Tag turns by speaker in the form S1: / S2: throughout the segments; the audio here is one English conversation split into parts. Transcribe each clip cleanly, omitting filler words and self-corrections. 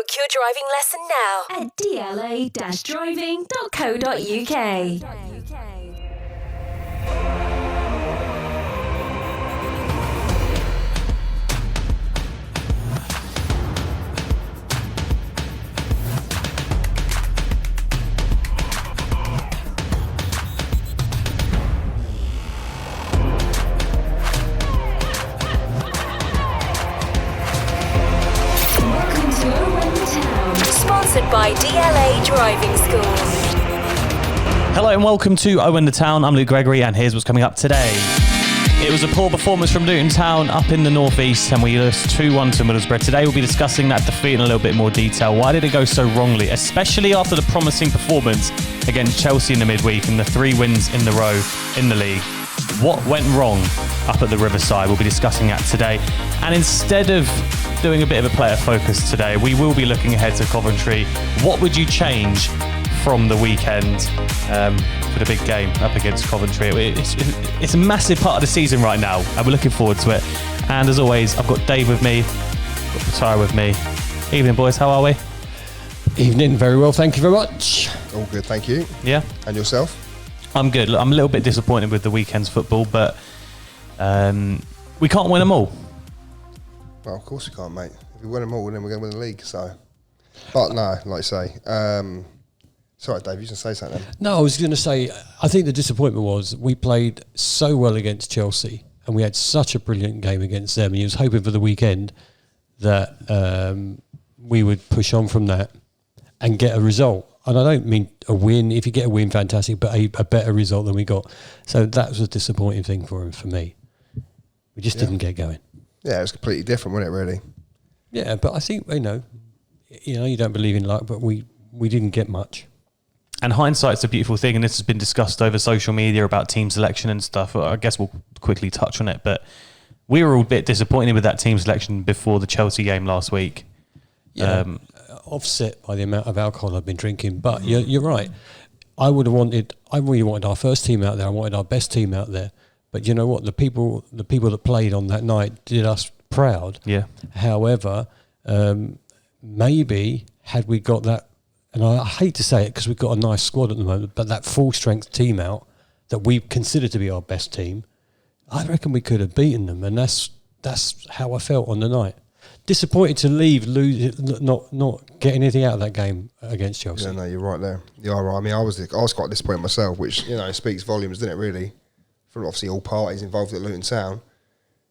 S1: Book your driving lesson now at dla-driving.co.uk. Sponsored by DLA Driving School.
S2: Hello and welcome to Owen the Town. I'm Luke Gregory and here's what's coming up today. It was a poor performance from Luton Town up in the northeast and we lost 2-1 to Middlesbrough. Today we'll be discussing that defeat in a little bit more detail. Why did it go so wrongly, especially after the promising performance against Chelsea in the midweek and the 3 wins in the row in the league? What went wrong up at the Riverside? We'll be discussing that today. And instead of doing a bit of a player focus today, we will be looking ahead to Coventry. What would you change from the weekend for the big game up against Coventry? It's a massive part of the season right now and we're looking forward to it. And as always, I've got Dave with me, got Tyre with me. Evening boys, how are we?
S3: Evening, very well, thank you very much.
S4: All good, thank you.
S2: Yeah?
S4: And yourself?
S2: I'm good. I'm a little bit disappointed with the weekend's football, but we can't win them all.
S4: Well, of course we can't, mate. If we win them all, then we're going to win the league. So, but no, like I say, sorry, Dave, you can say something.
S3: No, I was going to say, I think the disappointment was we played so well against Chelsea and we had such a brilliant game against them. And you was hoping for the weekend that we would push on from that and get a result. And I don't mean a win. If you get a win, fantastic, but a better result than we got. So that was a disappointing thing for me. We just didn't get going.
S4: Yeah, it was completely different, wasn't it, really?
S3: Yeah, but I think, you don't believe in luck, but we didn't get much.
S2: And hindsight's a beautiful thing, and this has been discussed over social media about team selection and stuff. I guess we'll quickly touch on it, but we were all a bit disappointed with that team selection before the Chelsea game last week.
S3: Yeah, offset by the amount of alcohol I've been drinking, but you're right. I really wanted our first team out there. I wanted our best team out there. But you know what? The people that played on that night did us proud. Yeah. However, maybe had we got that, and I hate to say it because we've got a nice squad at the moment, but that full strength team out that we consider to be our best team, I reckon we could have beaten them, and that's how I felt on the night. Disappointed to not get anything out of that game against Chelsea.
S4: Yeah, no, you're right there. You are right. I mean, I was quite disappointed myself, which speaks volumes, doesn't it? Really. From obviously all parties involved at Luton Town,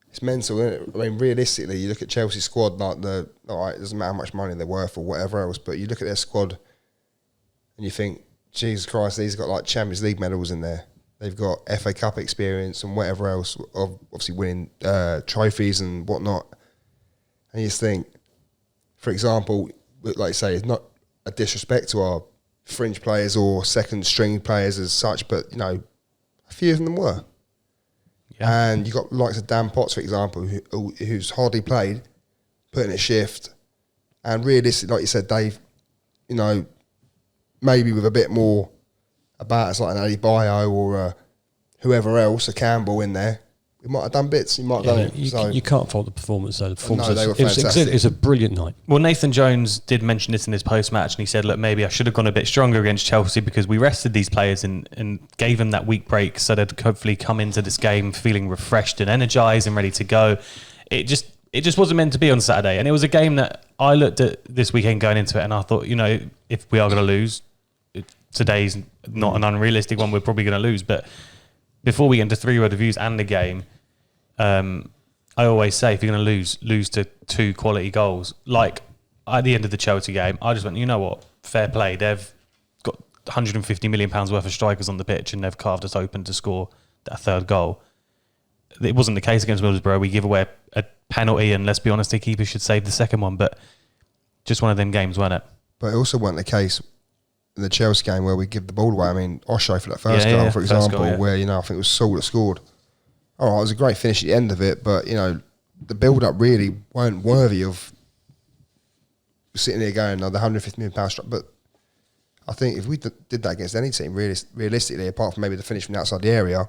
S4: it's mental, isn't it? I mean, realistically, you look at Chelsea's squad, like it doesn't matter how much money they're worth or whatever else, but you look at their squad and you think, Jesus Christ, these have got like Champions League medals in there. They've got FA Cup experience and whatever else, of obviously winning trophies and whatnot. And you just think, for example, like you say, it's not a disrespect to our fringe players or second string players as such, but a few of them were. Yeah. And you got likes of Dan Potts, for example, who's hardly played, putting a shift. And realistically, like you said, Dave, maybe with a bit more about us, like an Ali Bio or whoever else, a Campbell in there, we might have done bits. You might have done it.
S3: You can't fault the performance, though.
S4: They were fantastic.
S3: It was a brilliant night.
S2: Well, Nathan Jones did mention this in his post-match, and he said, look, maybe I should have gone a bit stronger against Chelsea because we rested these players and gave them that week break so they'd hopefully come into this game feeling refreshed and energised and ready to go. It just wasn't meant to be on Saturday. And it was a game that I looked at this weekend going into it and I thought, if we are going to lose, today's not an unrealistic one, we're probably going to lose. But before we get into 3 word reviews and the game, I always say if you're going to lose to 2 quality goals. Like at the end of the Chelsea game, I just went, you know what, fair play. They've got £150 million worth of strikers on the pitch and they've carved us open to score that 3rd goal. It wasn't the case against Middlesbrough. We give away a penalty and let's be honest, the keeper should save the 2nd one, but just one of them games, wasn't it?
S4: But it also wasn't the case in the Chelsea game where we give the ball away. I mean, Osho for that first goal, for example, where, I think it was Saul that scored. All right, it was a great finish at the end of it, but, the build-up really weren't worthy of sitting there going, the £150 million strike. But I think if we did that against any team, realistically, apart from maybe the finish from outside the area,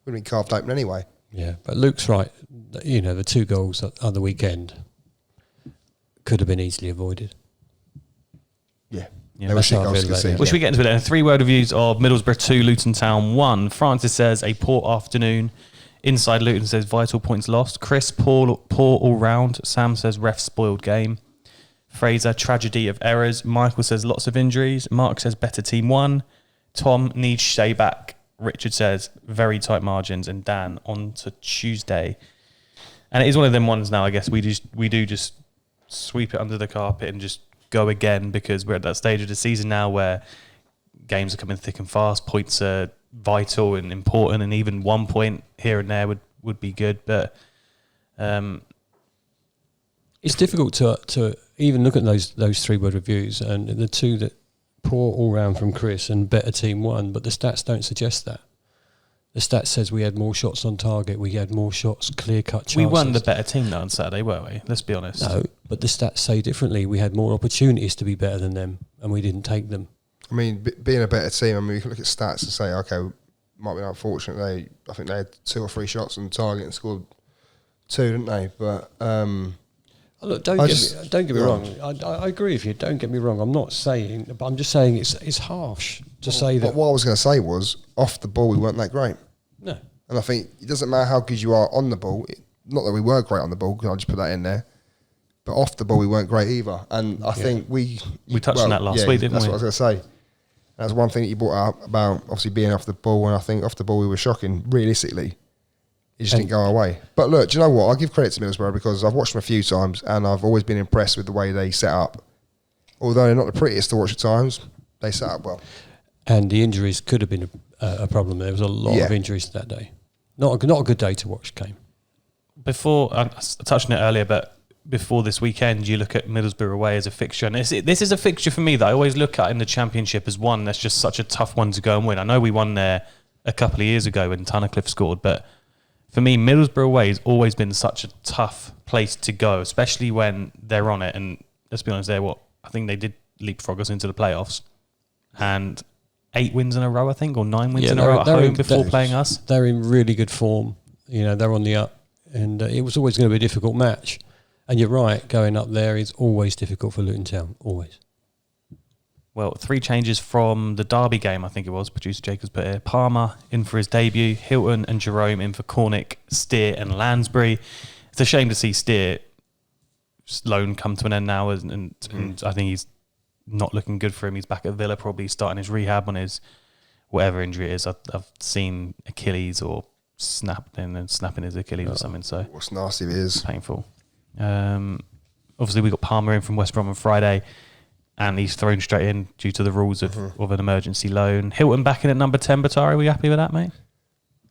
S4: we'd have been carved open anyway.
S3: Yeah, but Luke's right. The 2 goals on the weekend could have been easily avoided.
S4: Yeah.
S2: Yeah,
S4: They were
S3: that's
S4: shit
S3: how I
S4: goals
S3: feel
S4: to
S3: about
S4: concede.
S3: it.
S2: Well, should we get into it then? 3-word reviews of Middlesbrough 2, Luton Town 1. Francis says, a poor afternoon. Inside Luton says, vital points lost. Chris, poor all round. Sam says, ref spoiled game. Fraser, tragedy of errors. Michael says, lots of injuries. Mark says, better team won. Tom needs Shea back. Richard says, very tight margins. And Dan, on to Tuesday. And it is one of them ones now, I guess. We do just sweep it under the carpet and just go again, because we're at that stage of the season now where games are coming thick and fast. Points are vital and important, and even 1 point here and there would be good. But
S3: It's difficult to even look at those 3-word reviews, and the two that poor all round from Chris and better team won, but the stats don't suggest that. The stats says we had more shots on target, we had more shots, clear-cut chances.
S2: we won the better team though on Saturday, weren't we? Let's be honest.
S3: No, but the stats say differently. We had more opportunities to be better than them, and we didn't take them.
S4: I mean, being a better team, I mean, we can look at stats and say, okay, might be unfortunate. I think they had 2 or 3 shots on target and scored 2, didn't they? But
S3: Look, don't get me wrong. I agree with you. Don't get me wrong. I'm not saying, but I'm just saying it's harsh to say that.
S4: But what I was going to say was, off the ball, we weren't that great.
S3: No.
S4: And I think it doesn't matter how good you are on the ball. Not that we were great on the ball, because I'll just put that in there. But off the ball, we weren't great either. And I think we
S2: touched on that last week, didn't
S4: that's
S2: we?
S4: what I was going to say. That's one thing that you brought up about obviously being off the ball, and I think off the ball we were shocking. Realistically, it just didn't go our way. But look, do you know what? I'll give credit to Middlesbrough, because I've watched them a few times and I've always been impressed with the way they set up. Although they're not the prettiest to watch at times, they set up well.
S3: And the injuries could have been a problem. There was a lot of injuries that day. Not a good day to watch game.
S2: Before, I touched on it earlier, but before this weekend, you look at Middlesbrough away as a fixture. And this is a fixture for me that I always look at in the Championship as one that's just such a tough one to go and win. I know we won there a couple of years ago when Tunnicliffe scored, but for me, Middlesbrough away has always been such a tough place to go, especially when they're on it. And let's be honest, I think they did leapfrog us into the playoffs. And 8 wins in a row, I think, or 9 wins in a row at home before playing us.
S3: They're in really good form. You know, they're on the up. And it was always going to be a difficult match. And you're right, going up there is always difficult for Luton Town, always.
S2: Well, 3 changes from the Derby game, I think it was, producer Jacobs put here. Palmer in for his debut, Hilton and Jerome in for Cornick, Steer and Lansbury. It's a shame to see Steer's loan come to an end now, and I think he's not looking good for him. He's back at Villa, probably starting his rehab on his whatever injury it is. I've seen Achilles or snapping his Achilles or something, so
S4: What's nasty it is.
S2: painful. Obviously, we got Palmer in from West Brom on Friday, and he's thrown straight in due to the rules of an emergency loan. Hilton back in at number 10, Batari. Are we happy with that, mate?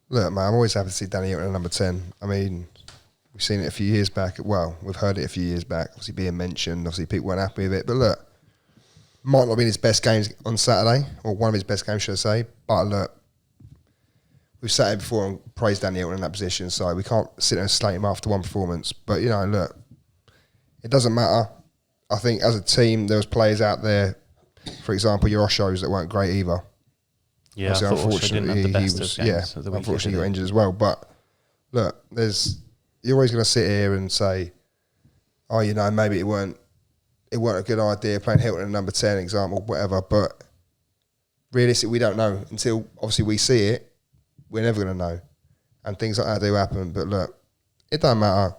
S4: Look, man, I'm always happy to see Danny Hilton at number 10. I mean, we've seen it a few years back. Well, we've heard it a few years back, obviously being mentioned. Obviously, people weren't happy with it. But look, might not have been his best games on Saturday, or one of his best games, should I say. But look, we've sat here before and praised Danny Hilton in that position, so we can't sit there and slate him after one performance. But, you know, look, it doesn't matter. I think as a team, there was players out there, for example, your Oshos, that weren't great either.
S2: Yeah,
S4: Obviously,
S2: I thought Osho didn't have the best of games of the weekend,
S4: unfortunately
S2: did
S4: got
S2: he?
S4: injured as well. But look, you're always going to sit here and say, oh, you know, maybe it weren't a good idea playing Hilton at number 10, example, whatever. But realistically, we don't know until obviously we see it. We're never going to know, and things like that do happen. But look, it don't matter.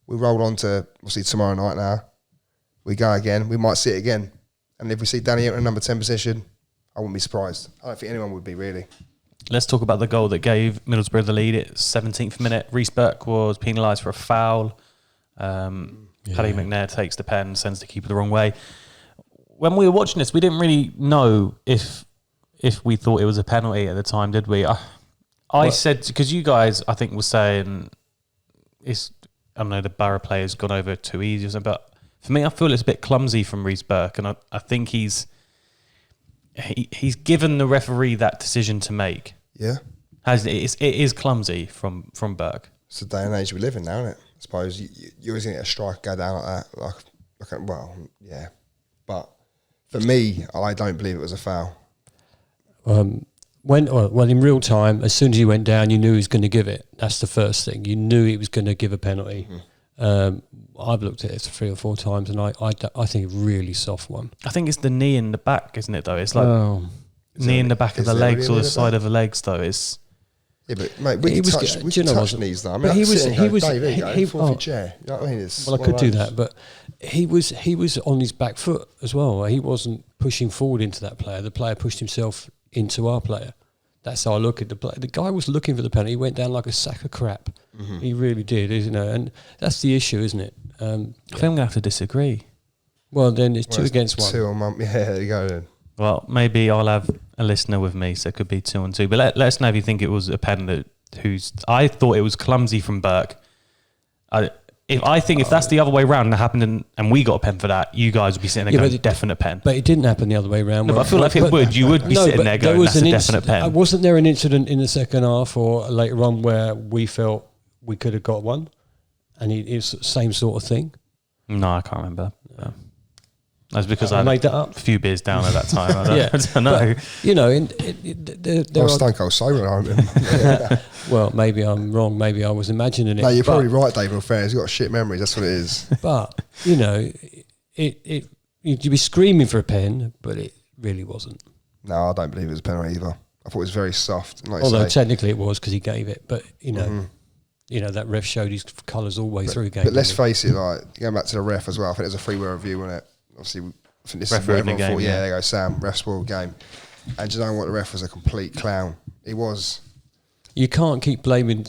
S4: We roll on to obviously tomorrow night now. We go again. We might see it again, and if we see Danny Hilton in number 10 position, I wouldn't be surprised. I don't think anyone would be, really.
S2: Let's talk about the goal that gave Middlesbrough the lead. It's 17th minute. Reece Burke was penalised for a foul. Paddy McNair takes the pen, sends the keeper the wrong way. When we were watching this, we didn't really know if we thought it was a penalty at the time, did we? I said, because you guys, I think, were saying, I don't know, the Boro player's gone over too easy or something, but for me, I feel it's a bit clumsy from Reece Burke, and I think he's given the referee that decision to make.
S4: Yeah.
S2: It is clumsy from Burke.
S4: It's the day and age we live in now, isn't it? I suppose you always get a strike go down like that. Yeah. But for me, I don't believe it was a foul.
S3: In real time, as soon as he went down, you knew he was going to give it. That's the first thing. You knew he was going to give a penalty. I've looked at it 3 or 4 times, and I think a really soft one.
S2: I think it's the knee in the back, isn't it? Though it's like knee in the back of the legs or the side of the legs. Though it's.
S4: Yeah, but mate, we can touch knees though. I mean,
S3: but he was
S4: off your chair. You know what I mean?
S3: Well, I could do that, but he was on his back foot as well. He wasn't pushing forward into that player. The player pushed himself into our player. That's how I look at the play. The guy was looking for the penalty. He went down like a sack of crap. Mm-hmm. He really did, and that's the issue, isn't it? I think
S2: I'm going to have to disagree.
S3: Well, then it's 2 against 1.
S4: 2 on 1. Yeah, there you go then.
S2: Well, maybe I'll have a listener with me, so it could be 2-2. But let us know if you think it was a pen I thought it was clumsy from Burke. If that's the other way round and it happened and we got a pen for that, you guys would be sitting there going, definite pen.
S3: But it didn't happen the other way round.
S2: No, but I feel like if it would, you would be sitting there going, that's a definite pen.
S3: Wasn't there an incident in the second half or later on where we felt we could have got one? And it's the same sort of thing?
S2: No, I can't remember. No. That's because I
S3: made that up.
S2: A few beers down at that time. I don't know.
S3: But, you know,
S4: I was stone cold sober, I remember.
S3: Well, maybe I'm wrong. Maybe I was imagining it.
S4: No, you're probably right, David. In fairness, you've got shit memories. That's what it is.
S3: But you know, you'd be screaming for a pen, but it really wasn't.
S4: No, I don't believe it was a penalty either. I thought it was very soft. Like
S3: although technically it was because he gave it, but you know. You know, that ref showed his colours all the way through the game.
S4: But let's face it, like going back to the ref as well, I think there's a free-way review on it. Obviously, I think this
S2: ref
S4: is what everyone
S2: game,
S4: thought. Yeah, there you go, Sam, ref spoiled game. And do you know what? The ref was a complete clown. He was.
S3: You can't keep blaming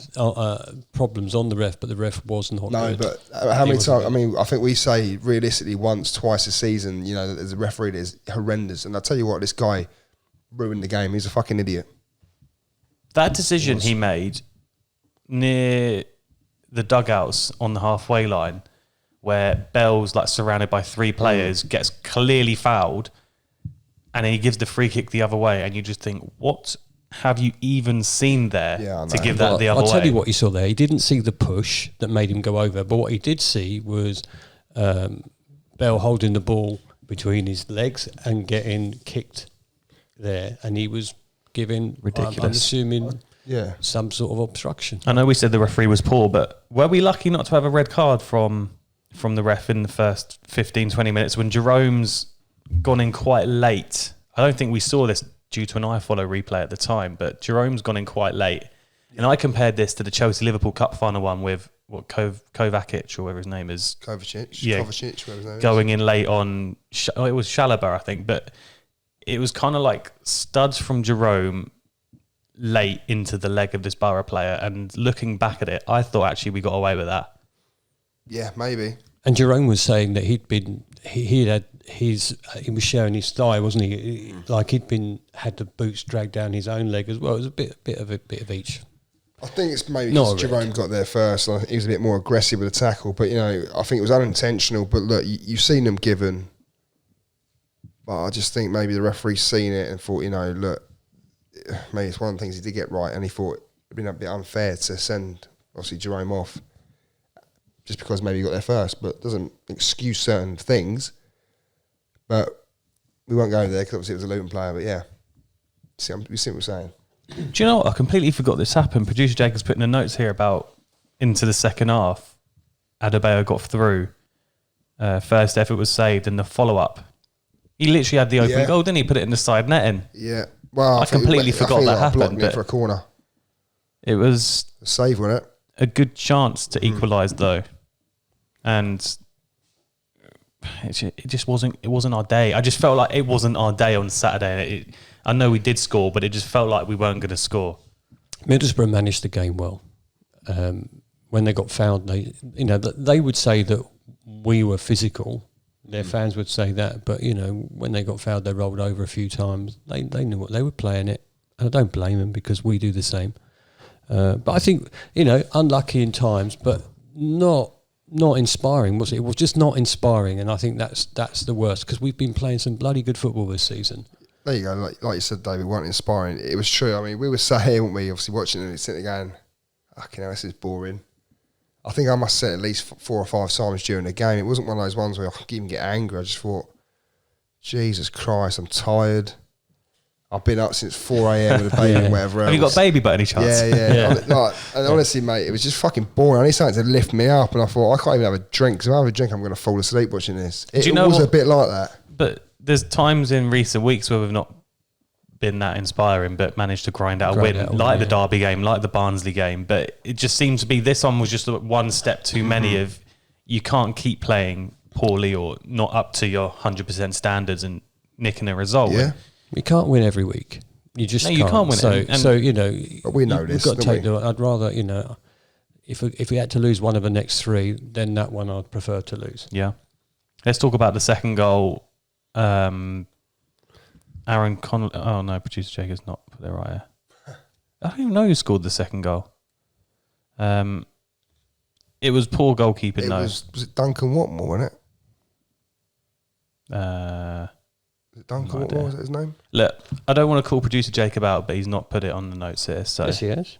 S3: problems on the ref, but the ref was not
S4: good. No, but how many times? I mean, I think we say realistically once, twice a season, you know, as a referee, is horrendous. And I tell you what, this guy ruined the game. He's a fucking idiot.
S2: That decision he made near the dugouts on the halfway line, where Bell's like surrounded by 3 players, gets clearly fouled, and then he gives the free kick the other way, and you just think, what have you even seen there to give that the other way?
S3: I'll tell you what you saw there. He didn't see the push that made him go over, but what he did see was Bell holding the ball between his legs and getting kicked there, and he was giving, ridiculous. I'm assuming, some sort of obstruction.
S2: I know we said the referee was poor, but were we lucky not to have a red card from the ref in the first 15, 20 minutes when Jerome's gone in quite late? I don't think we saw this due to an iFollow replay at the time, but Jerome's gone in quite late. And I compared this to the Chelsea-Liverpool Cup final one with Kovacic, or whatever his name is.
S4: Kovacic, whatever his name is.
S2: Going in late on, it was Chalobah, I think, but it was kind of like studs from Jerome late into the leg of this Boro player, and looking back at it, I thought actually we got away with that.
S4: Yeah, maybe.
S3: And Jerome was saying that he was showing his thigh, wasn't he? Like had the boots dragged down his own leg as well. It was a bit of each.
S4: I think it's maybe because Jerome got there first. And he was a bit more aggressive with the tackle, but you know, I think it was unintentional. But look, you've seen them given. But I just think maybe the referee's seen it and thought, you know, look, maybe it's one of the things he did get right, and he thought it'd been a bit unfair to send obviously Jerome off just because maybe he got there first, but doesn't excuse certain things. But we won't go there because obviously it was a Luton player. But yeah, you see what we're saying.
S2: Do you know what? I completely forgot this happened. Producer Jacob's putting the notes here about into the second half. Adebayo got through. First effort was saved, and the follow-up. He literally had the open goal, didn't he? Put it in the side netting.
S4: Yeah. Well,
S2: I completely forgot that happened.
S4: But for a corner.
S2: It was
S4: a save, wasn't it?
S2: A good chance to equalise though, and it just wasn't. It wasn't our day. I just felt like it wasn't our day on Saturday. I know we did score, but it just felt like we weren't going to score.
S3: Middlesbrough managed the game well. When they got fouled, they would say that we were physical. Their fans would say that, but you know, when they got fouled, they rolled over a few times. They knew what they were playing it, and I don't blame them because we do the same. But I think, you know, unlucky in times, but not inspiring, was it? It was just not inspiring, and I think that's the worst because we've been playing some bloody good football this season.
S4: There you go. Like you said, David, weren't inspiring. It was true. I mean, we were saying, weren't we? Obviously, watching it and sitting there going, "Okay, this is boring." I think I must say at least 4 or 5 times during the game. It wasn't one of those ones where I could even get angry. I just thought, Jesus Christ, I'm tired. I've been up since 4 a.m. with a baby and whatever else.
S2: Have you got a baby by any chance?
S4: Yeah. And honestly, mate, it was just fucking boring. I need something to lift me up, and I thought, I can't even have a drink, because if I have a drink, I'm going to fall asleep watching this. It was a bit like that.
S2: But there's times in recent weeks where we've not been that inspiring, but managed to grind out a win, like the Derby game, like the Barnsley game. But it just seemed to be, this one was just one step too many of, you can't keep playing poorly or not up to your 100% standards and nicking a result.
S4: Yeah.
S3: You can't win every week. You just can't.
S2: You can't win it.
S3: So you know,
S4: but we know this.
S3: We've got to take I'd rather, you know, if we had to lose one of the next three, then that one I'd prefer to lose.
S2: Yeah. Let's talk about the second goal. Aaron Connolly. Oh no, producer Jacob's not put it right here. I don't even know who scored the second goal. It was poor goalkeeping.
S4: Was it Duncan Watmore, wasn't it? Was it Duncan Watmore? Was that his name?
S2: Look, I don't want to call producer Jacob out, but he's not put it on the notes here. So
S3: Yes, he has.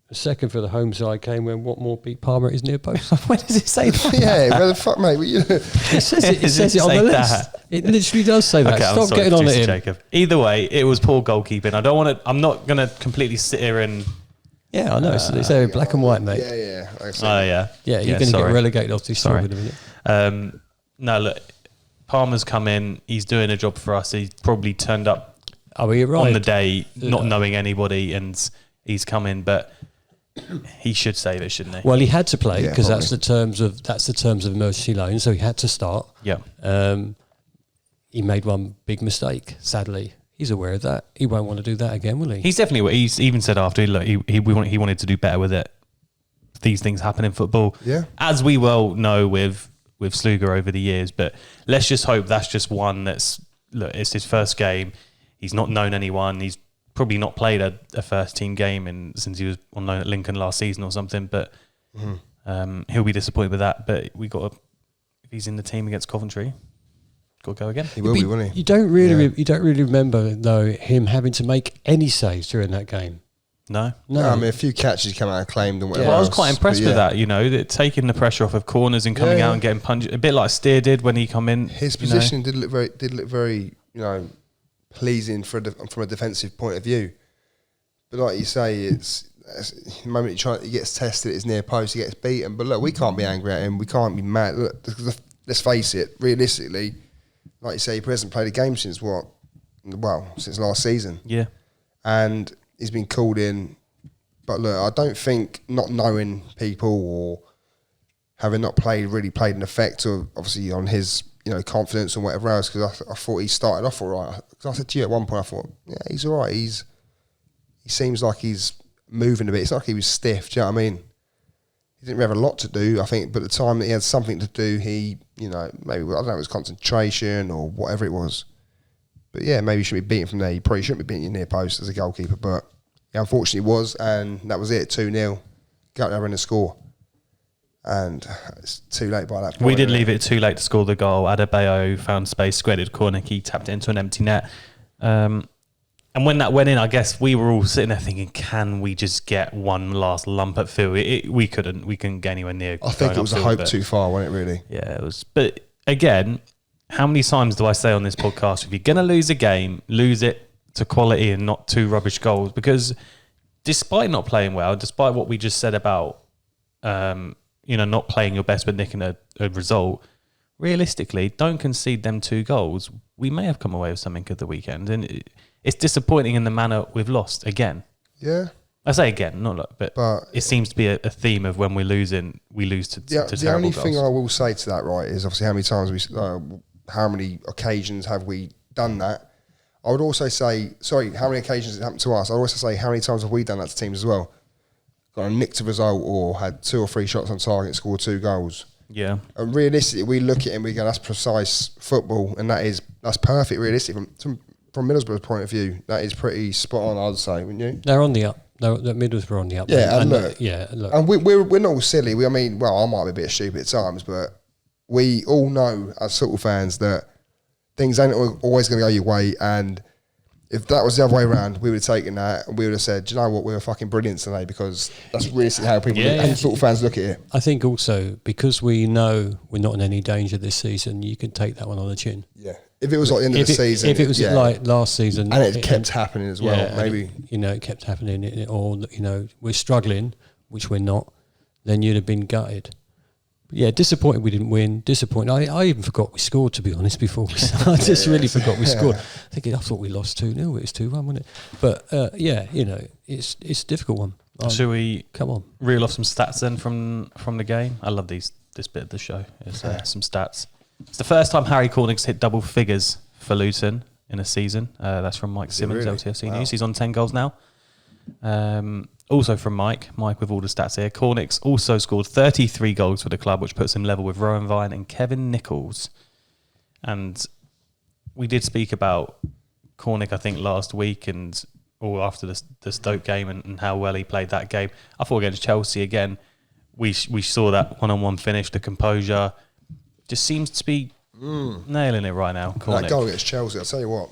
S3: The second for the home side came when Watmore beat Palmer at his near post.
S2: when does it say that?
S4: Yeah, where the fuck, mate?
S3: It says it on the list. It literally does say that.
S2: Okay,
S3: Stop getting on it,
S2: Jacob. Either way, it was poor goalkeeping. I don't want to. I'm not going to completely sit here and.
S3: Yeah, I know. It's there in black and white, mate.
S4: Yeah.
S3: Yeah, you're going to get relegated off this job in a minute.
S2: No, look, Palmer's come in. He's doing a job for us. He's probably turned up
S3: You're right.
S2: on the day, not knowing anybody, and he's come in, but he should save it, shouldn't he?
S3: Well, he had to play because
S4: probably.
S3: that's the terms of emergency loan, so he had to start.
S2: Yeah.
S3: He made one big mistake, sadly. He's aware of that. He won't want to do that again, will he?
S2: He's definitely. He's even said after, look, he wanted to do better with it. These things happen in football, as we well know with Sluga over the years. But let's just hope that's just one that's, look, it's his first game. He's not known anyone. He's probably not played a first team game since he was on loan at Lincoln last season or something. But he'll be disappointed with that. But if he's in the team against Coventry, got to go again.
S4: He will be, won't he?
S3: You don't really remember though him having to make any saves during that game.
S2: No.
S4: I mean, a few catches come out and claimed and whatever.
S2: Well, I was
S4: else,
S2: quite impressed with that, that taking the pressure off of corners and coming out and getting punched, a bit like Steer did when he come in.
S4: His position did look very, pleasing from a defensive point of view. But like you say, it's the moment he gets tested at his near post, he gets beaten. But look, we can't be angry at him. We can't be mad. Look, let's face it. Realistically, like you say, he hasn't played a game since since last season.
S2: Yeah,
S4: and he's been called in. But look, I don't think not knowing people or having not really played an effect, or obviously on his confidence and whatever else. Because I thought he started off all right. Because I said to you at one point, I thought, yeah, he's all right. He seems like he's moving a bit. It's not like he was stiff. Do you know what I mean? He didn't have a lot to do, I think, but at the time that he had something to do, he, maybe, I don't know, it was concentration or whatever it was. But yeah, maybe he shouldn't be beaten from there. You probably shouldn't be beating your near post as a goalkeeper, but he unfortunately was, and that was it, 2-0. Go out there and score. And it's too late by that point.
S2: We did leave it too late to score the goal. Adebayo found space, squared corner, he tapped it into an empty net. And when that went in, I guess we were all sitting there thinking, can we just get one last lump at field? We couldn't get anywhere near.
S4: I think it was a hope too far, wasn't it, really?
S2: Yeah, it was. But again, how many times do I say on this podcast, if you're going to lose a game, lose it to quality and not 2 rubbish goals? Because despite not playing well, despite what we just said about, not playing your best but nicking a result, realistically, don't concede them 2 goals. We may have come away with something at the weekend. And it's disappointing in the manner we've lost again.
S4: Yeah.
S2: I say again, but it seems to be a theme of when we're losing, we lose to terrible goals.
S4: The only thing I will say to that, right, is obviously how many times how many occasions have we done that? I would also say, how many occasions it happened to us? I would also say, how many times have we done that to teams as well? Got a nicked a result or had 2 or 3 shots on target, scored 2 goals.
S2: Yeah. And
S4: realistically, we look at it and we go, that's precise football, and that's perfect, realistic. From Middlesbrough's point of view, that is pretty spot on, I'd say, wouldn't you?
S3: They're on the up. The Middlesbrough on the up.
S4: Yeah,
S3: and
S4: look. And we're not all silly. I mean, I might be a bit stupid at times, but we all know as football fans that things ain't always going to go your way, and If that was the other way around, we would have taken that and we would have said, do you know what, we were fucking brilliant today, because that's really how people and football fans look at it.
S3: I think also because we know we're not in any danger this season, you can take that one on the chin.
S4: Yeah. If it was like the end of the season.
S3: If it was like last season.
S4: And it kept happening as well, maybe.
S3: It kept happening, or, we're struggling, which we're not, then you'd have been gutted. Yeah, disappointed we didn't win. Disappointed. I even forgot we scored, to be honest, before. I just really forgot we scored. I thought we lost 2-0. It was 2-1, wasn't it? But, it's a difficult one.
S2: Should we
S3: come on
S2: reel off some stats then from the game? I love this bit of the show. It's some stats. It's the first time Harry Cornick's hit double figures for Luton in a season. That's from Mike Simmons, really? LTFC News. He's on 10 goals now. Also from Mike with all the stats here. Cornick's also scored 33 goals for the club, which puts him level with Rowan Vine and Kevin Nichols. And we did speak about Cornick, I think, last week or after the Stoke game and how well he played that game. I thought against Chelsea again, we saw that one-on-one finish, the composure. Just seems to be nailing it right now, Cornick.
S4: That goal against Chelsea, I'll tell you what.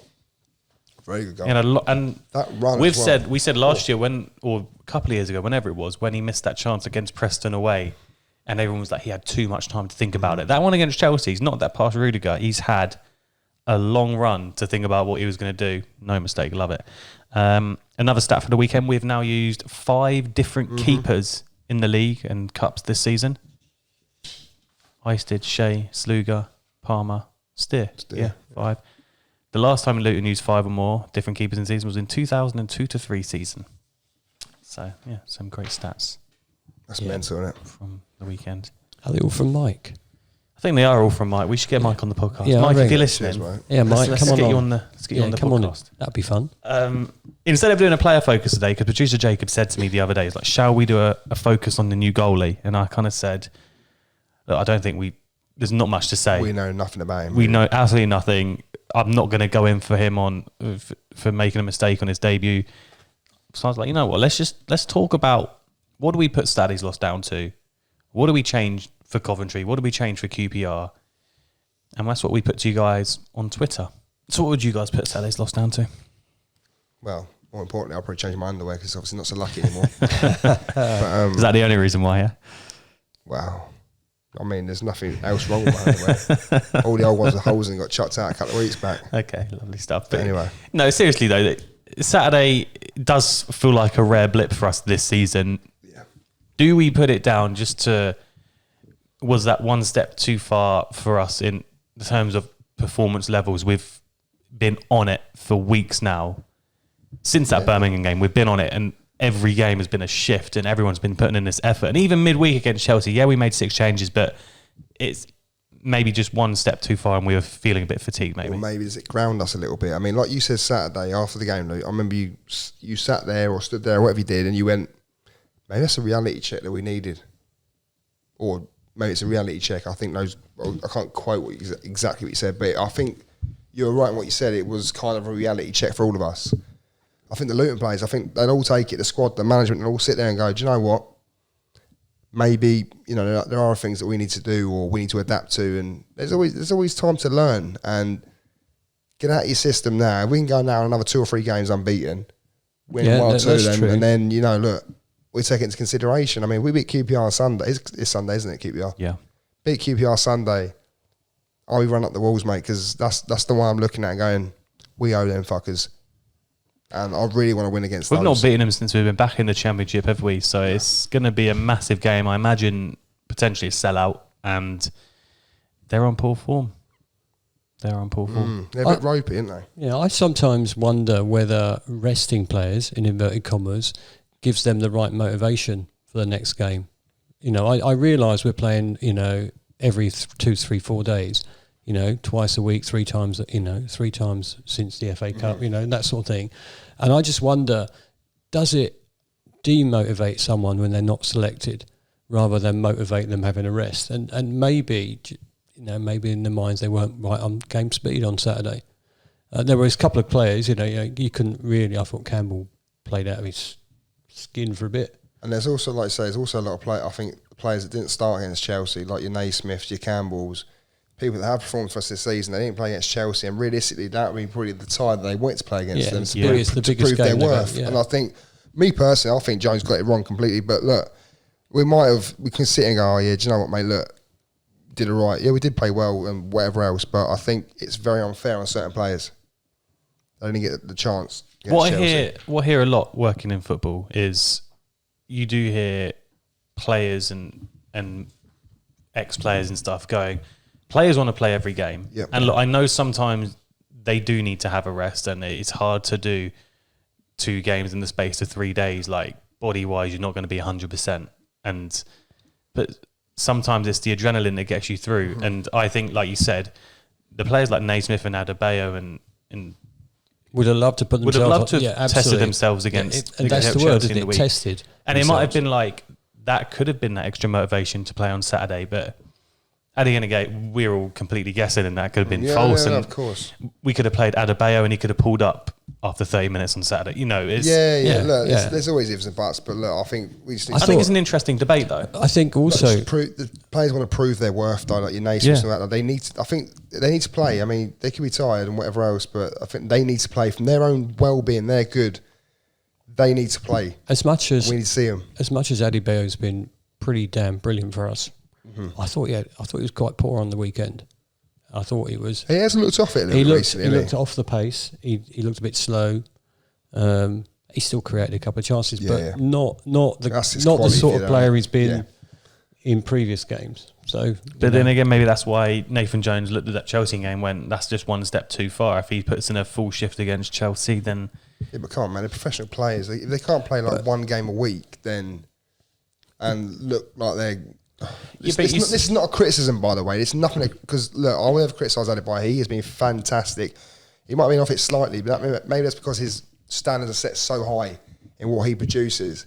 S4: Very good goal.
S2: And
S4: that run
S2: we said last year or a couple of years ago, whenever it was, when he missed that chance against Preston away, and everyone was like, he had too much time to think about it. That one against Chelsea, he's not that past Rudiger. He's had a long run to think about what he was going to do. No mistake, love it. Another stat for the weekend, we've now used 5 different keepers in the league and cups this season. Eisted, Shea, Sluga, Palmer, Steer. Yeah, 5. The last time Luton used 5 or more different keepers in season was in 2002-03 season. So, some great stats.
S4: That's mental, isn't it?
S2: From the weekend.
S3: Are they all from Mike?
S2: I think they are all from Mike. We should get Mike on the podcast.
S3: Yeah,
S2: Mike, if you're listening.
S4: Cheers,
S3: yeah, Mike,
S2: let's
S3: come
S2: get
S3: on.
S2: You on the, let's get you on the podcast.
S3: That'd be fun.
S2: Instead of doing a player focus today, because producer Jacob said to me the other day, he's like, shall we do a focus on the new goalie? And I kind of said, look, I don't think there's not much to say.
S4: We know nothing about him.
S2: We know absolutely nothing. I'm not going to go in for him for making a mistake on his debut. So I was like, you know what? Let's talk about, what do we put Staddy's loss down to? What do we change for Coventry? What do we change for QPR? And that's what we put to you guys on Twitter. So what would you guys put Staddy's loss down to?
S4: Well, more importantly, I'll probably change my underwear because it's obviously not so lucky anymore. But,
S2: is that the only reason why? Yeah.
S4: Wow. I mean, there's nothing else wrong with my underwear. All the old ones with holes and got chucked out a couple of weeks back.
S2: Okay, lovely stuff.
S4: But anyway.
S2: No, seriously though, Saturday does feel like a rare blip for us this season.
S4: Yeah.
S2: Do we put it down was that one step too far for us in terms of performance levels? We've been on it for weeks now. Since that Birmingham game, we've been on it, and every game has been a shift and everyone's been putting in this effort. And even midweek against Chelsea, we made 6 changes, but it's maybe just one step too far and we were feeling a bit fatigued maybe.
S4: Or maybe does it ground us a little bit? I mean, like you said Saturday after the game, Luke, I remember you sat there or stood there or whatever you did and you went, maybe that's a reality check that we needed. Or maybe it's a reality check. I think I can't quote exactly what you said, but I think you were right in what you said. It was kind of a reality check for all of us. I think the Luton players, I think they'll all take it, the squad, the management, they'll all sit there and go, do you know what? Maybe, there are things that we need to do or we need to adapt to, and there's always time to learn and get out of your system now. We can go now another 2 or 3 games unbeaten, win 1 or 2 and then, look, we take it into consideration. I mean, we beat QPR on Sunday. It's Sunday, isn't it, QPR?
S2: Yeah.
S4: Beat QPR Sunday. We run up the walls, mate, because that's the one I'm looking at and going, we owe them fuckers. And I really want to win against them.
S2: We've not beaten them since we've been back in the Championship, have we? So it's going to be a massive game. I imagine potentially a sellout, and they're on poor form. They're a bit ropey, aren't they?
S3: Yeah, I sometimes wonder whether resting players, in inverted commas, gives them the right motivation for the next game. I realise we're playing, every 2, 3, 4 days. Twice a week, 3 times, 3 times since the FA Cup, that sort of thing. And I just wonder, does it demotivate someone when they're not selected rather than motivate them having a rest? And maybe, maybe in their minds they weren't right on game speed on Saturday. There was a couple of players, you couldn't really, I thought Campbell played out of his skin for a bit.
S4: And there's also, like I say, there's also a lot of players, I think, players that didn't start against Chelsea, like your Naismiths, your Campbells, people that have performed for us this season, they didn't play against Chelsea, and realistically, that would be probably the tie that they wanted to play against them
S3: it's the
S4: to
S3: biggest
S4: prove their
S3: game they've
S4: worth.
S3: had, yeah.
S4: And I think, me personally, I think Jones got it wrong completely. But look, we can sit and go, oh yeah, do you know what, mate? Look, did all right. Yeah, we did play well and whatever else, but I think it's very unfair on certain players. They didn't get the chance.
S2: What I hear a lot working in football is you do hear players and ex-players and stuff going, players want to play every game.
S4: Yep.
S2: And look, I know sometimes they do need to have a rest, and it's hard to do 2 games in the space of 3 days. Like, body-wise, you're not going to be 100%. But sometimes it's the adrenaline that gets you through. Mm-hmm. And I think, like you said, the players like Naismith and Adebayo and
S3: would have loved to put themselves.
S2: Would have loved to
S3: have
S2: have tested themselves against.
S3: And that's the word, isn't it? Tested.
S2: And it might have been like, that could have been that extra motivation to play on Saturday, but at the end of the game, we're all completely guessing, and that could have been false.
S4: Yeah,
S2: and
S4: of course.
S2: We could have played Adebayo, and he could have pulled up after 30 minutes on Saturday. You know, it's
S4: Look, there's always ifs and buts, but look, I think we just.
S2: I think it's an interesting debate, though.
S3: I think also
S4: the players want to prove their worth, though. Like your Naismiths and that, they need. I think they need to play. I mean, they could be tired and whatever else, but I think they need to play from their own well-being. They're good. They need to play
S3: as much as
S4: we need to see them.
S3: As much as Adebayo's been pretty damn brilliant for us. Mm-hmm. I thought he was quite poor on the weekend. I thought he was.
S4: He hasn't looked off it a little bit recently.
S3: He looked off the pace. He looked a bit slow. He still created a couple of chances, but not the sort of player he's been in previous games. So,
S2: but then again, maybe that's why Nathan Jones looked at that Chelsea game and went, that's just one step too far. If he puts in a full shift against Chelsea, then
S4: but come on, man, they're professional players. If they can't play like one game a week, then and look like they're. This is not a criticism, by the way. It's nothing because look, I will never criticise Adebayo. He has been fantastic. He might have been off it slightly, but maybe that's because his standards are set so high in what he produces,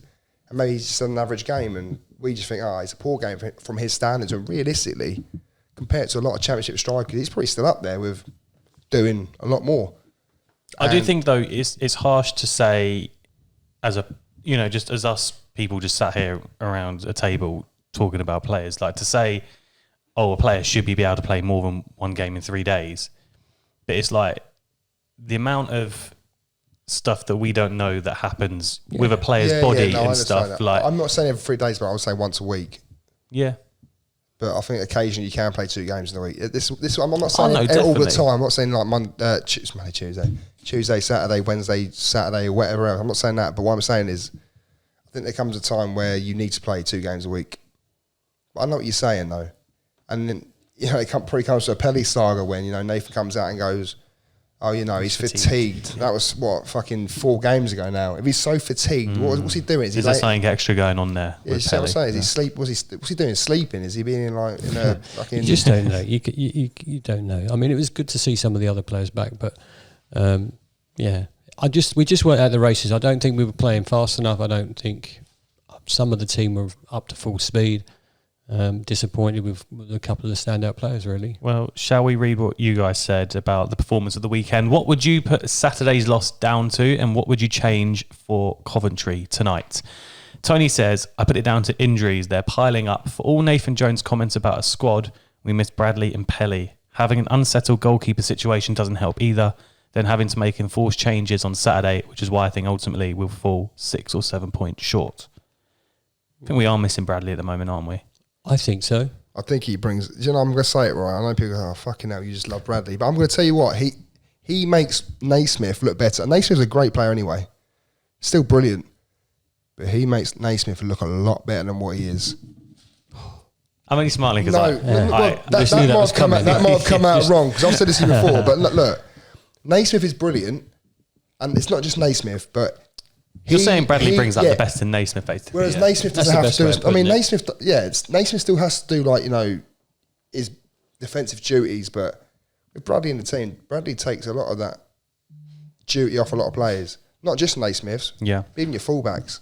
S4: and maybe he's just an average game, and we just think, it's a poor game from his standards. And realistically, compared to a lot of Championship strikers, he's probably still up there with doing a lot more.
S2: I do think though it's harsh to say, as a just as us people just sat here around a table talking about players, like to say, a player should be able to play more than one game in 3 days. But it's like the amount of stuff that we don't know that happens with a player's body and stuff.
S4: That.
S2: Like,
S4: I'm not saying every 3 days, but I would say once a week.
S2: Yeah.
S4: But I think occasionally you can play 2 games in a week. This I'm not saying all
S2: definitely.
S4: the time. I'm not saying like Monday, Tuesday, Saturday, Wednesday, Saturday, whatever else. I'm not saying that. But what I'm saying is, I think there comes a time where you need to play 2 games a week. I know what you're saying though, and then it probably comes to a Pelly saga when Nathan comes out and goes, he's fatigued. That was fucking 4 games ago now. If he's so fatigued, what's he doing?
S2: Is there something extra going on there?
S4: Yeah, what I'm saying. Is he sleep? What's he doing? Sleeping? Is he being in a fucking?
S3: You just don't know. You don't know. I mean, it was good to see some of the other players back, but we just weren't at the races. I don't think we were playing fast enough. I don't think some of the team were up to full speed. Disappointed with a couple of the standout players, really.
S2: Well, shall we read what you guys said about the performance of the weekend? What would you put Saturday's loss down to, and what would you change for Coventry tonight? Tony says, I put it down to injuries. They're piling up. For all Nathan Jones' comments about a squad, we missed Bradley and Pelly. Having an unsettled goalkeeper situation doesn't help either. Then having to make enforced changes on Saturday, which is why I think ultimately we'll fall 6 or 7 points short. I think we are missing Bradley at the moment, aren't we?
S3: I think so.
S4: I think he brings. I'm going to say it right. I know people go, fucking hell, you just love Bradley. But I'm going to tell you what, he makes Naismith look better. Naismith's a great player anyway. Still brilliant. But he makes Naismith look a lot better than what he is.
S2: I'm only smiling because
S4: that might have come out wrong, because I've said this before. But look, Naismith is brilliant. And it's not just Naismith, but...
S2: You're saying Bradley brings out the best in Naismith, basically.
S4: Whereas Naismith doesn't have to do... Naismith still has to do, his defensive duties, but with Bradley in the team, Bradley takes a lot of that duty off a lot of players. Not just Naismiths.
S2: Yeah.
S4: Even your fullbacks.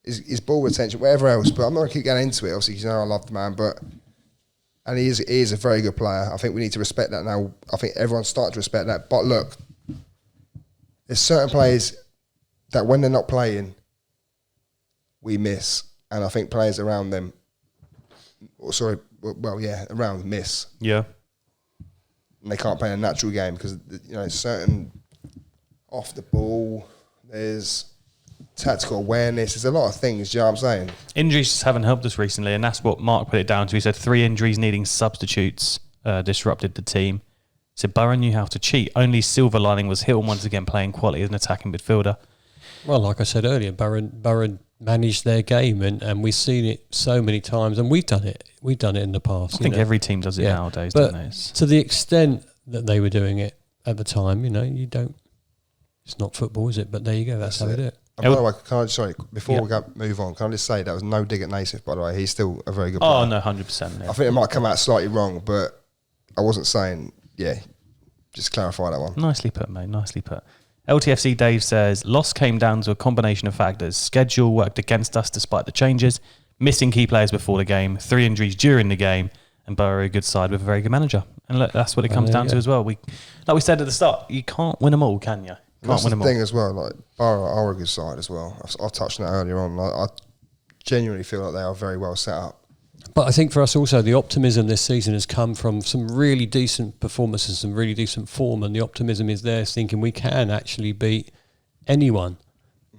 S4: His ball retention, whatever else. But I'm not going to keep getting into it, obviously, because I love the man, but... And he is a very good player. I think we need to respect that now. I think everyone's starting to respect that. But look, there's certain players... that when they're not playing, we miss. And I think players around them, around miss.
S2: Yeah.
S4: and they can't play a natural game because certain off the ball, there's tactical awareness. There's a lot of things. Do you know what I'm saying?
S2: Injuries just haven't helped us recently, and that's what Mark put it down to. He said 3 injuries needing substitutes disrupted the team. He said Boro knew how to cheat. Only silver lining was Hilton once again playing quality as an attacking midfielder.
S3: Well, like I said earlier, Boro managed their game, and we've seen it so many times, and we've done it. We've done it in the past.
S2: I think every team does it nowadays,
S3: but
S2: don't they?
S3: To the extent that they were doing it at the time, you don't. It's not football, is it? But there you go. That's how we do it.
S4: And by the way, before we move on, can I just say that was no dig at Naismith, by the way. He's still a very good player.
S2: Oh, no, 100%. Yeah.
S4: I think it might come out slightly wrong, but I wasn't saying, just clarify that one.
S2: Nicely put, mate. Nicely put. LTFC Dave says, loss came down to a combination of factors. Schedule worked against us despite the changes. Missing key players before the game. 3 injuries during the game. And Boro a good side with a very good manager. And look, that's what it comes down to as well. Like we said at the start, you can't win them all, can you?
S4: That's the thing as well. Like Boro are a good side as well. I've touched on that earlier on. I genuinely feel like they are very well set up.
S3: But I think for us also, the optimism this season has come from some really decent performances, some really decent form, and the optimism is there, thinking we can actually beat anyone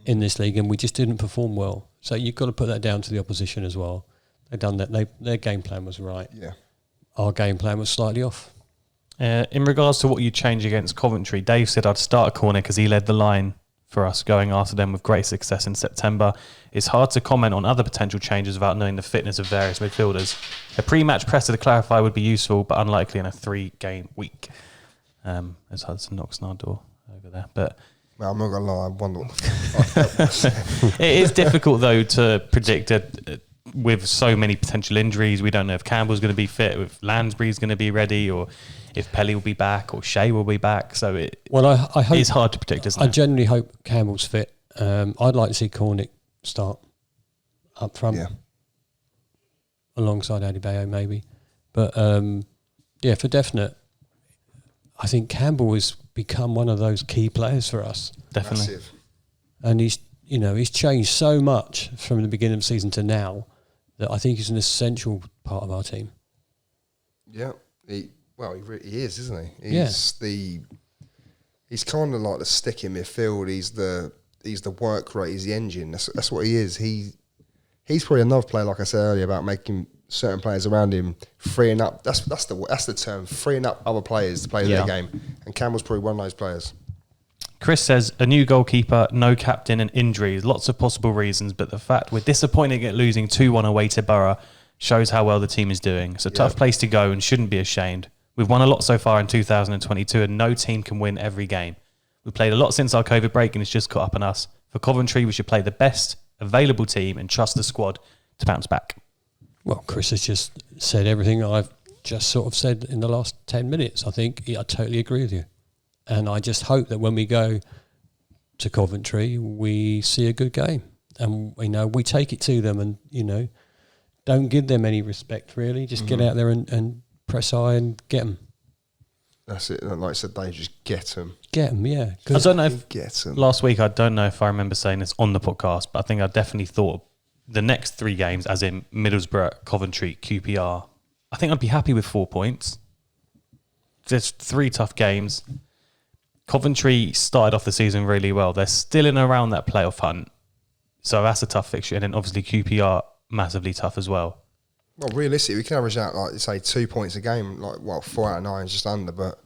S3: in this league, and we just didn't perform well. So you've got to put that down to the opposition as well. They've done that. Their game plan was right.
S4: Yeah,
S3: our game plan was slightly off.
S2: In regards to what you change against Coventry, Dave said I'd start a corner because he led the line for us going after them with great success in September. It's hard to comment on other potential changes without knowing the fitness of various midfielders. A pre-match presser to clarify would be useful, but unlikely in a 3-game week. As Hudson knocks on our door over there. But
S4: well, I'm not going to lie, I wonder what the
S2: it is difficult, though, to predict with so many potential injuries. We don't know if Campbell's going to be fit, if Lansbury's going to be ready, or if Pelly will be back, or Shea will be back. So
S3: I hope
S2: it's hard to predict, isn't it?
S3: I genuinely hope Campbell's fit. I'd like to see Cornick start up front, alongside Adebayo maybe. But for definite, I think Campbell has become one of those key players for us.
S2: Definitely.
S4: Massive.
S3: And he's changed so much from the beginning of the season to now that I think he's an essential part of our team.
S4: Yeah, he is, isn't he? He's kind of like the stick in midfield. He's the work rate. He's the engine. That's what he is. He's probably another player, like I said earlier, about making certain players around him freeing up. That's the term, freeing up other players to play their game. And Campbell's probably one of those players.
S2: Chris says, a new goalkeeper, no captain and injuries. Lots of possible reasons, but the fact we're disappointed at losing 2-1 away to Boro shows how well the team is doing. It's a tough place to go and shouldn't be ashamed. We've won a lot so far in 2022 and no team can win every game. We've played a lot since our COVID break and it's just caught up on us. For Coventry, we should play the best available team and trust the squad to bounce back.
S3: Well, Chris has just said everything I've just sort of said in the last 10 minutes. I think I totally agree with you. And I just hope that when we go to Coventry, we see a good game. And, we take it to them and, don't give them any respect, really. Just get out there and press high and get them.
S4: That's it. Like I said, they just get them.
S3: Get them, yeah.
S2: I don't know if
S4: get them.
S2: Last week, I don't know if I remember saying this on the podcast, but I think I definitely thought the next 3 games, as in Middlesbrough, Coventry, QPR, I think I'd be happy with 4 points. There's 3 tough games. Coventry started off the season really well. They're still in and around that playoff hunt. So that's a tough fixture. And then obviously QPR, massively tough as well.
S4: Well, realistically, we can average out, like, say, 2 points a game. 4 out of 9 is just under, but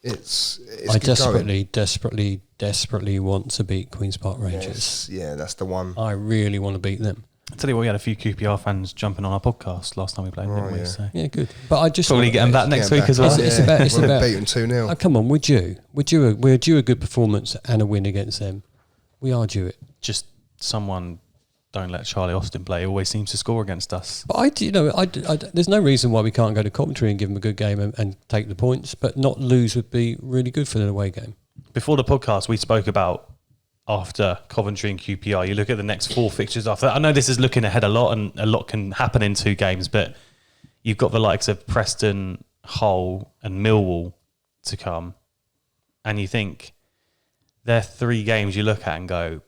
S4: it's
S3: I
S4: good
S3: desperately want to beat Queen's Park Rangers.
S4: Yes, that's the one.
S3: I really want to beat them.
S2: I tell you what, we had a few QPR fans jumping on our podcast last time we played, didn't we?
S4: Yeah.
S2: So.
S3: Yeah, good. But I just
S2: Probably get them back next week as well.
S3: It's about
S4: beat them 2-0.
S3: Come on, we're due. We're due a good performance and a win against them. We are due it.
S2: Just someone don't let Charlie Austin play. He always seems to score against us.
S3: But there's no reason why we can't go to Coventry and give them a good game and take the points, but not lose would be really good for the away game.
S2: Before the podcast, we spoke about after Coventry and QPR, you look at the next 4 fixtures after that. I know this is looking ahead a lot and a lot can happen in 2 games, but you've got the likes of Preston, Hull and Millwall to come. And you think they're 3 games you look at and go,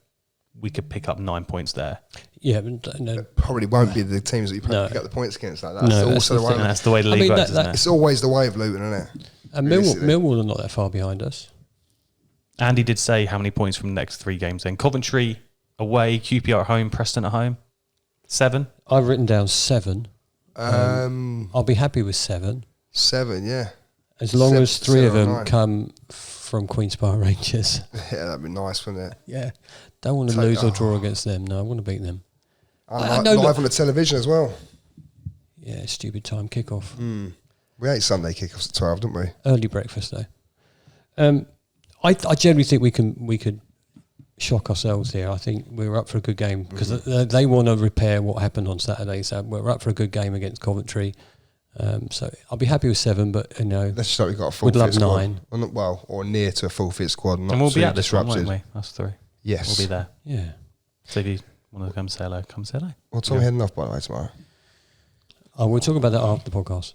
S2: we could pick up 9 points there.
S3: Yeah, but no,
S4: Probably won't be the teams that you
S3: No.
S4: pick up the points against. Like that.
S3: No,
S4: That's
S3: that's
S4: also
S3: the
S4: the
S3: thing.
S4: way.
S2: And that's the way the league works, isn't it?
S4: It's always the way of Luton, isn't it?
S3: and
S4: Realistically.
S3: Millwall are not that far behind us.
S2: Andy did say how many points from the next 3 games then. Coventry away, QPR at home, Preston at home. 7.
S3: I've written down 7. I'll be happy with 7.
S4: 7, yeah.
S3: As long
S4: Seven-
S3: as 3 of
S4: 7 or
S3: them
S4: 9.
S3: come from Queen's Park Rangers.
S4: Yeah, that'd be nice, wouldn't it?
S3: Yeah. Don't want to
S4: Take-
S3: lose or draw against them. No, I want to beat them.
S4: And
S3: know
S4: live
S3: that-
S4: on the television as well.
S3: Yeah, stupid time kickoff.
S4: We ate Sunday kickoffs at 12, didn't we?
S3: Early breakfast though. I generally think we could shock ourselves here. I think we're up for a good game because they want to repair what happened on Saturday. So we're up for a good game against Coventry. So I'll be happy with 7, but
S4: Let's just hope we've got a full
S3: We'd
S4: fit
S3: love
S4: squad.
S3: 9.
S4: Or near to a full fit squad. Not
S2: And we'll be
S4: too
S2: at this one,
S4: disrupted.
S2: won't we? Us 3.
S4: Yes.
S2: We'll be there.
S3: yeah.
S2: So if you want to come say hello, come say hello.
S4: What time are we heading off, by the way, tomorrow?
S3: Oh, we'll talk about that after the podcast.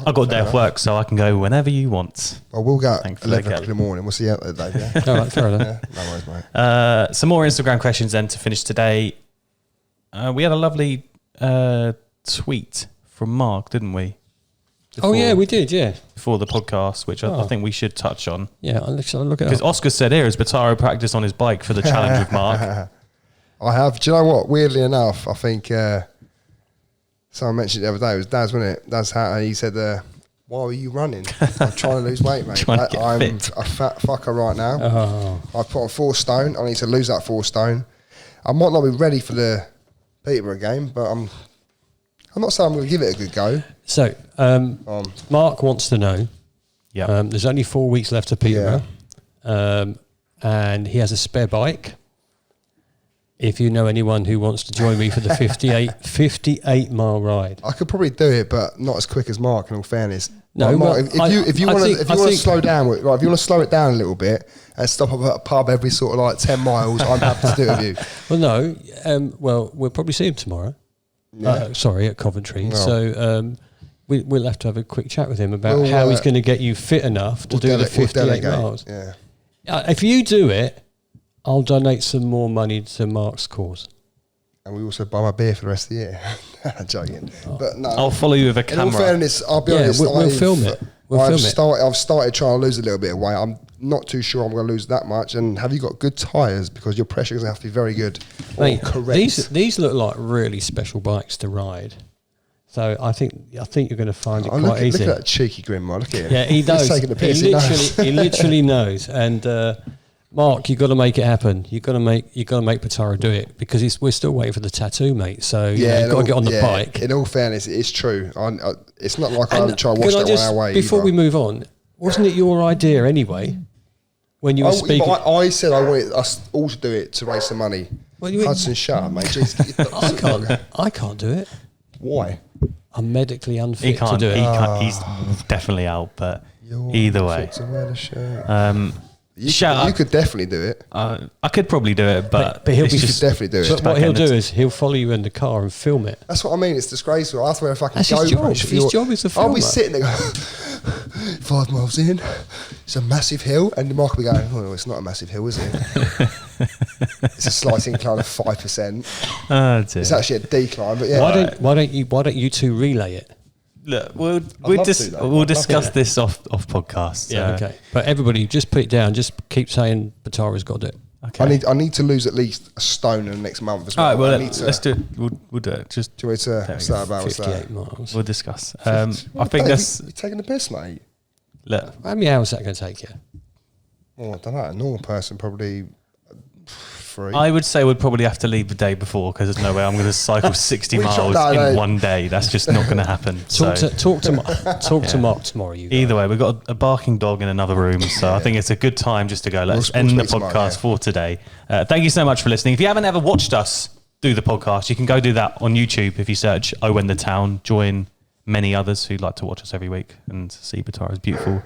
S2: I've got a day off work, so I can go whenever you want.
S4: Well, we'll go at
S2: Thankfully,
S4: 11
S2: I
S4: o'clock
S2: get
S4: in the morning. We'll see you out there, Dave, yeah?
S3: All right, fair enough.
S4: Yeah, no worries, mate.
S2: Some more Instagram questions then to finish today. We had a lovely tweet from Mark, didn't we?
S3: Oh yeah, we did. Yeah,
S2: Before the podcast, which I think we should touch on.
S3: yeah. I'll look at
S2: Because
S3: it.
S2: Oscar said here, is Bataro practiced on his bike for the challenge with Mark?
S4: I have. Do you know what? Weirdly enough, I think someone mentioned it the other day. It was Daz, wasn't it? Daz Hat, and he said, "Why are you running?" I'm trying to lose weight, mate.
S2: Trying to get
S4: I'm
S2: fit.
S4: a fat fucker right now.
S3: Oh,
S4: I've put on 4 stone. I need to lose that 4 stone. I might not be ready for the Peterborough game, but I'm not saying I'm going to give it a good go.
S3: so Mark wants to know.
S2: Yeah.
S3: There's only 4 weeks left of Peterborough, and he has a spare bike. If you know anyone who wants to join me for the 58 mile ride.
S4: I could probably do it, but not as quick as Mark. In all fairness,
S3: No,
S4: Like, Mark,
S3: well,
S4: if you
S3: I
S4: want
S3: think-
S4: to
S3: I think-
S4: slow down, if you want to slow it down a little bit and stop up at a pub every sort of like 10 miles, I'm happy to do it with you.
S3: Well, no. Well, we'll probably see him tomorrow. Sorry, at Coventry.
S4: Well.
S3: So we'll have to have a quick chat with him about how he's going to get you fit enough to do the 58 miles.
S4: Yeah.
S3: If you do it, I'll donate some more money to Mark's cause.
S4: And we also buy my beer for the rest of the year. Joking. But no.
S2: I'll follow you with a
S4: In all
S2: camera.
S4: fairness, I'll be
S3: Yeah,
S4: honest.
S3: we'll film it.
S4: I've started trying to lose a little bit of weight. I'm not too sure I'm going to lose that much. And have you got good tyres? Because your pressure is going to have to be very good. Or
S3: Mate,
S4: correct.
S3: these look like really special bikes to ride. So I think you're going to find it
S4: Oh,
S3: quite easy.
S4: Look at that cheeky grin, man. Look at him.
S3: Yeah, he knows.
S4: He's taking the piss. He knows.
S3: He literally knows. And Mark, you've got to make it happen. You've got to make Pataro do it because we're still waiting for the tattoo, mate. So you've got to get on the bike.
S4: In all fairness, it's true. It's not like I'm trying to wash
S3: can I
S4: that
S3: just,
S4: 1 hour away.
S3: before we move on, wasn't it your idea anyway when you were speaking?
S4: I said I wanted us all to do it to raise some money.
S3: Well, you-
S4: Hudson, shut up, mate. Jeez,
S3: I can't do it.
S4: Why?
S3: I'm medically
S2: He
S3: unfit to
S2: can't.
S3: do it.
S2: He's definitely out. But either way,
S4: Fit to wear the shirt.
S2: Shut
S4: You
S2: up.
S4: could definitely do it.
S2: I could probably do it, but
S3: he'll
S2: it's
S3: be-
S4: You
S2: just
S4: could definitely do it.
S3: But what he'll do is he'll follow you in the car and film it.
S4: That's what I mean. It's disgraceful. I have to wear a fucking
S3: That's his
S4: GoPro.
S3: job.
S4: if
S3: His
S4: you're-
S3: job is to
S4: I'll
S3: film
S4: be
S3: it.
S4: sitting there going, 5 miles in, it's a massive hill. And Mark will be going, oh, it's not a massive hill, is it? It's a slight incline of 5%.
S2: Oh, dear.
S4: It's actually a decline, but yeah.
S3: Why don't you two relay it?
S2: Look, we'll
S4: love to, though.
S2: we'll
S4: I'd love
S2: discuss
S4: to.
S2: this off podcast.
S3: Okay. But everybody, just put it down. Just keep saying Bataro's got it.
S2: Okay.
S4: I need to lose at least a stone in the next month as well.
S2: All right. Well,
S4: I need to,
S2: let's do it. We'll do it. Just
S4: Do you want to what's that about? What's
S3: 58
S4: that?
S3: miles.
S2: we'll discuss. I think
S4: Dave,
S2: that's
S4: you're taking the piss, mate.
S2: look.
S3: How many hours is that going to take you?
S4: Oh, I don't know. A normal person probably 3.
S2: I would say we'd probably have to leave the day before because there's no way I'm going to cycle 60
S4: We
S2: miles
S4: try- no,
S2: in
S4: no.
S2: one day. That's just not going to happen. So
S3: Talk to Mark tomorrow. You guys.
S2: either way, we've got a barking dog in another room, so I think it's a good time just to go. Let's
S4: We'll
S2: end the
S4: speak tomorrow,
S2: podcast
S4: yeah.
S2: for today. Thank you so much for listening. If you haven't ever watched us do the podcast, you can go do that on YouTube if you search Owen the Town. Join many others who like to watch us every week and see Bataro's beautiful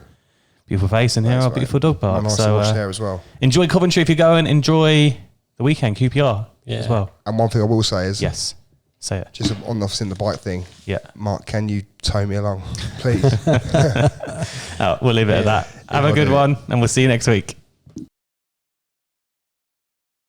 S2: face and hear
S4: That's
S2: our
S4: right.
S2: beautiful dog bark.
S4: Nice to
S2: So
S4: watch there as well.
S2: enjoy Coventry if you're going. Enjoy the weekend, QPR as well.
S4: And one thing I will say is,
S2: Yes, say it.
S4: just on the bike thing,
S2: Yeah.
S4: Mark, can you tow me along, please?
S2: We'll leave it at that. Have a
S4: I'll
S2: good
S4: do it.
S2: one, and we'll see you next week.